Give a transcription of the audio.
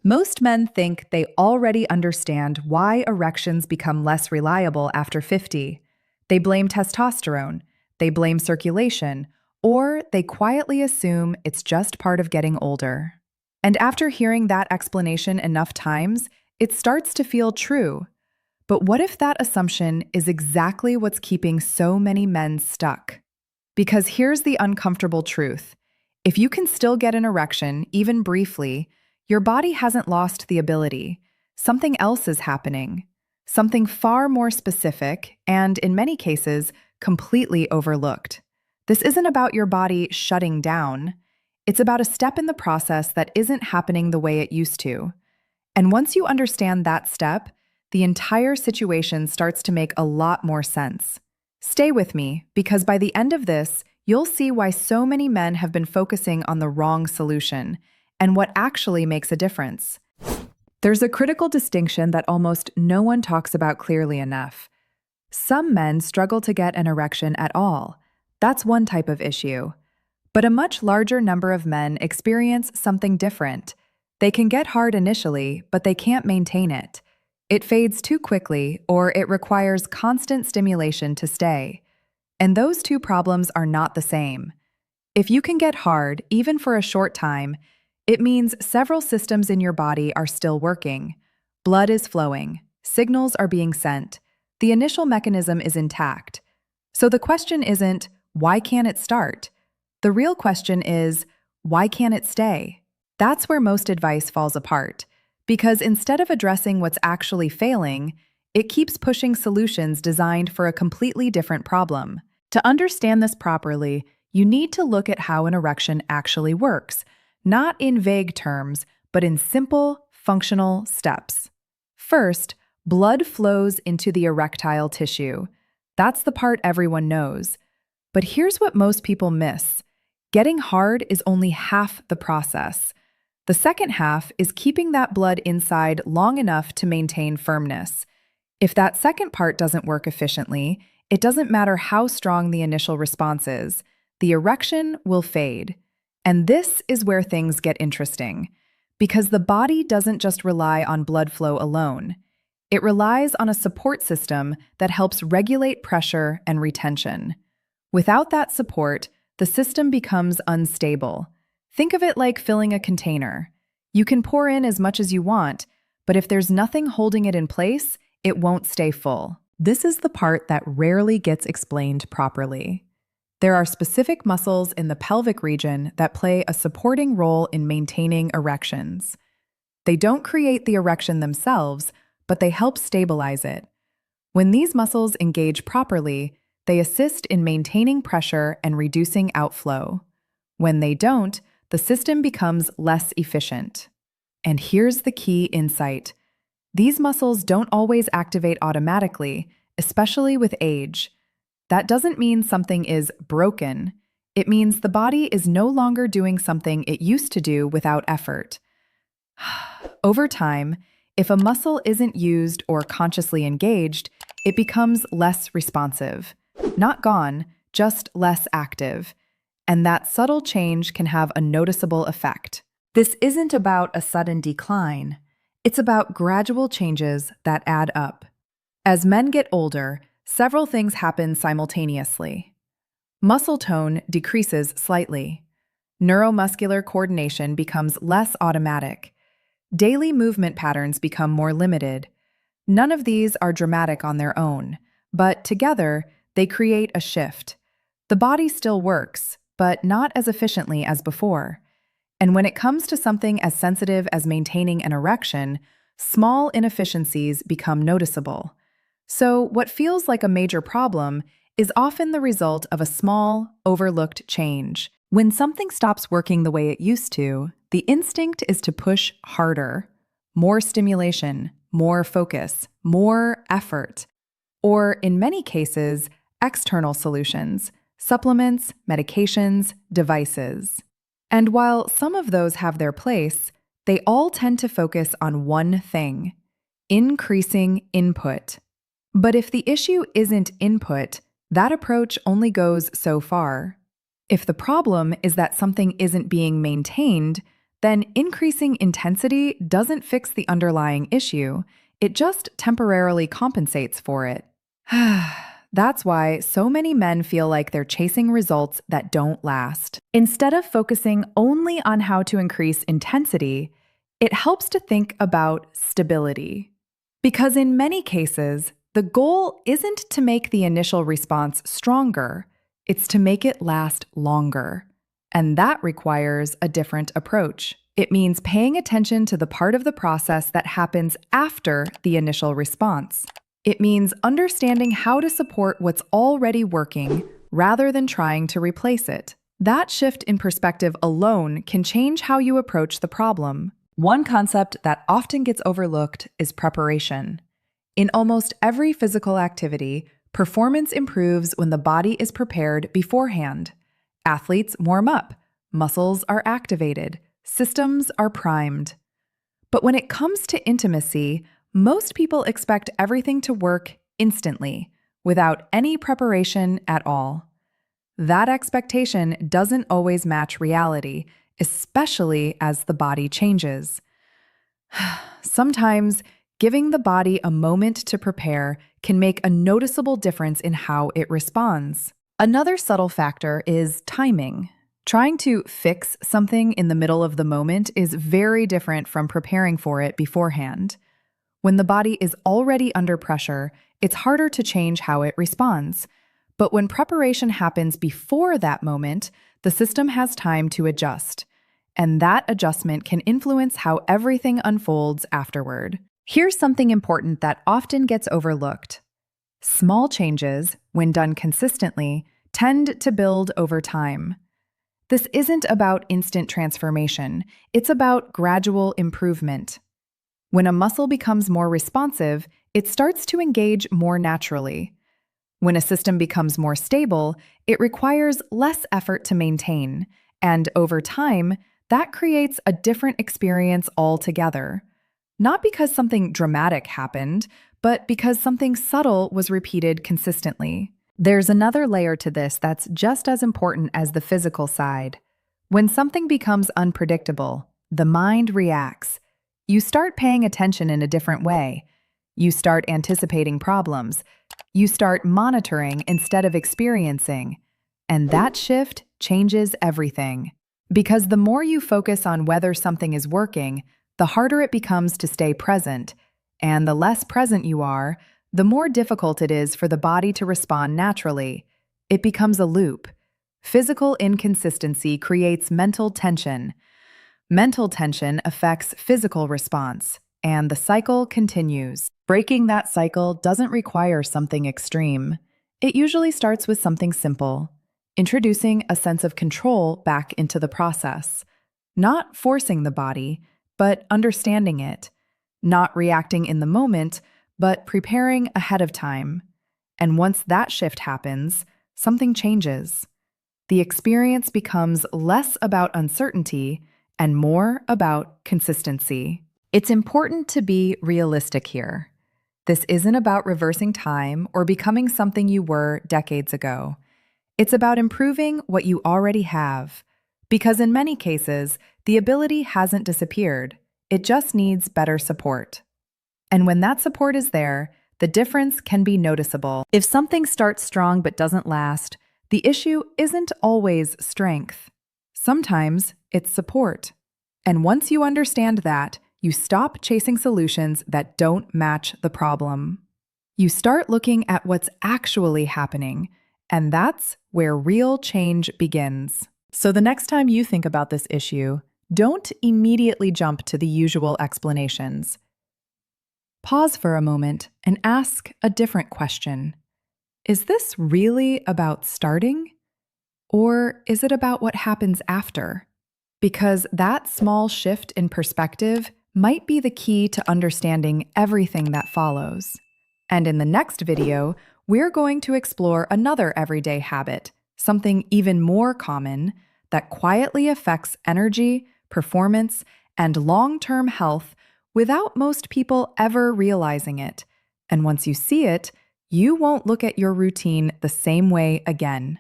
Most men think they already understand why erections become less reliable after 50. They blame testosterone, they blame circulation, or they quietly assume it's just part of getting older. And after hearing that explanation enough times, it starts to feel true. But what if that assumption is exactly what's keeping so many men stuck? Because here's the uncomfortable truth. If you can still get an erection, even briefly, your body hasn't lost the ability. Something else is happening. Something far more specific and, in many cases, completely overlooked. This isn't about your body shutting down. It's about a step in the process that isn't happening the way it used to. And once you understand that step, the entire situation starts to make a lot more sense. Stay with me, because by the end of this, you'll see why so many men have been focusing on the wrong solution and what actually makes a difference. There's a critical distinction that almost no one talks about clearly enough. Some men struggle to get an erection at all. That's one type of issue. But a much larger number of men experience something different. They can get hard initially, but they can't maintain it. It fades too quickly, or it requires constant stimulation to stay. And those two problems are not the same. If you can get hard, even for a short time, it means several systems in your body are still working. Blood is flowing, signals are being sent, the initial mechanism is intact. So the question isn't, why can't it start? The real question is, why can't it stay? That's where most advice falls apart. Because instead of addressing what's actually failing, it keeps pushing solutions designed for a completely different problem. To understand this properly, you need to look at how an erection actually works, not in vague terms, but in simple, functional steps. First, blood flows into the erectile tissue. That's the part everyone knows. But here's what most people miss. Getting hard is only half the process. The second half is keeping that blood inside long enough to maintain firmness. If that second part doesn't work efficiently, it doesn't matter how strong the initial response is, the erection will fade. And this is where things get interesting, because the body doesn't just rely on blood flow alone. It relies on a support system that helps regulate pressure and retention. Without that support, the system becomes unstable. Think of it like filling a container. You can pour in as much as you want, but if there's nothing holding it in place, it won't stay full. This is the part that rarely gets explained properly. There are specific muscles in the pelvic region that play a supporting role in maintaining erections. They don't create the erection themselves, but they help stabilize it. When these muscles engage properly, they assist in maintaining pressure and reducing outflow. When they don't, the system becomes less efficient. And here's the key insight. These muscles don't always activate automatically, especially with age. That doesn't mean something is broken. It means the body is no longer doing something it used to do without effort. Over time, if a muscle isn't used or consciously engaged, it becomes less responsive. Not gone, just less active. And that subtle change can have a noticeable effect. This isn't about a sudden decline. It's about gradual changes that add up. As men get older, several things happen simultaneously. Muscle tone decreases slightly. Neuromuscular coordination becomes less automatic. Daily movement patterns become more limited. None of these are dramatic on their own, but together, they create a shift. The body still works, but not as efficiently as before. And when it comes to something as sensitive as maintaining an erection, small inefficiencies become noticeable. So what feels like a major problem is often the result of a small, overlooked change. When something stops working the way it used to, the instinct is to push harder. More stimulation, more focus, more effort. Or, in many cases, external solutions, supplements, medications, devices. And while some of those have their place, they all tend to focus on one thing: increasing input. But if the issue isn't input, that approach only goes so far. If the problem is that something isn't being maintained, then increasing intensity doesn't fix the underlying issue, it just temporarily compensates for it. That's why so many men feel like they're chasing results that don't last. Instead of focusing only on how to increase intensity, it helps to think about stability. Because in many cases, the goal isn't to make the initial response stronger, it's to make it last longer. And that requires a different approach. It means paying attention to the part of the process that happens after the initial response. It means understanding how to support what's already working rather than trying to replace it. That shift in perspective alone can change how you approach the problem. One concept that often gets overlooked is preparation. In almost every physical activity, performance improves when the body is prepared beforehand. Athletes warm up, muscles are activated, systems are primed. But when it comes to intimacy, most people expect everything to work instantly, without any preparation at all. That expectation doesn't always match reality, especially as the body changes. Sometimes, giving the body a moment to prepare can make a noticeable difference in how it responds. Another subtle factor is timing. Trying to fix something in the middle of the moment is very different from preparing for it beforehand. When the body is already under pressure, it's harder to change how it responds. But when preparation happens before that moment, the system has time to adjust. And that adjustment can influence how everything unfolds afterward. Here's something important that often gets overlooked. Small changes, when done consistently, tend to build over time. This isn't about instant transformation, it's about gradual improvement. When a muscle becomes more responsive, it starts to engage more naturally. When a system becomes more stable, it requires less effort to maintain, and over time, that creates a different experience altogether. Not because something dramatic happened, but because something subtle was repeated consistently. There's another layer to this that's just as important as the physical side. When something becomes unpredictable, the mind reacts. You start paying attention in a different way. You start anticipating problems. You start monitoring instead of experiencing. And that shift changes everything. Because the more you focus on whether something is working, the harder it becomes to stay present. And the less present you are, the more difficult it is for the body to respond naturally. It becomes a loop. Physical inconsistency creates mental tension. Mental tension affects physical response, and the cycle continues. Breaking that cycle doesn't require something extreme. It usually starts with something simple, introducing a sense of control back into the process. Not forcing the body, but understanding it. Not reacting in the moment, but preparing ahead of time. And once that shift happens, something changes. The experience becomes less about uncertainty and more about consistency. It's important to be realistic here. This isn't about reversing time or becoming something you were decades ago. It's about improving what you already have, because in many cases, the ability hasn't disappeared. It just needs better support. And when that support is there, the difference can be noticeable. If something starts strong but doesn't last, the issue isn't always strength. Sometimes it's support. And once you understand that, you stop chasing solutions that don't match the problem. You start looking at what's actually happening, and that's where real change begins. So the next time you think about this issue, don't immediately jump to the usual explanations. Pause for a moment and ask a different question. Is this really about starting? Or is it about what happens after? Because that small shift in perspective might be the key to understanding everything that follows. And in the next video, we're going to explore another everyday habit, something even more common, that quietly affects energy, performance, and long-term health without most people ever realizing it. And once you see it, you won't look at your routine the same way again.